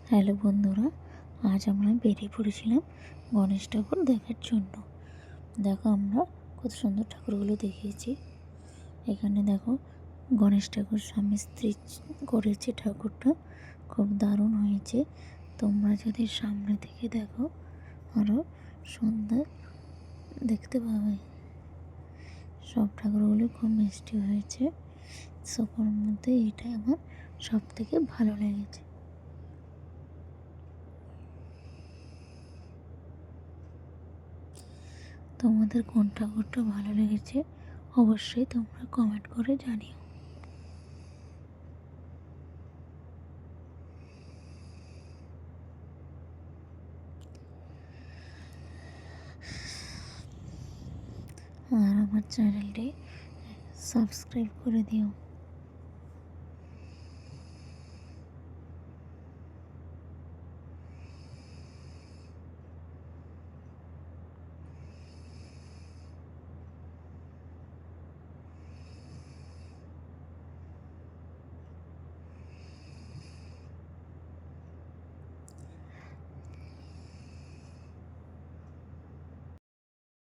Hello বন্ধুরা, আজ আমরা বেরিয়ে পড়েছিলাম গণেশ ঠাকুর দেখার জন্য। দেখো আমরা কত সুন্দর ঠাকুরগুলো দেখিয়েছি। এখানে দেখো গণেশ ঠাকুর স্বামী স্ত্রী করেছে, ঠাকুরটা খুব দারুণ হয়েছে। তোমরা যদি সামনে থেকে দেখো আরও সুন্দর দেখতে পাবে। সব ঠাকুরগুলো খুব মিষ্টি হয়েছে। সোফার মধ্যে এটাই আমার সব থেকে ভালো লেগেছে। তোমাদের কোন ঠাকুরটা ভালো লেগেছে অবশ্যই তোমরা কমেন্ট করে জানিও। আর আমার চ্যানেলটি সাবস্ক্রাইব করে দিও।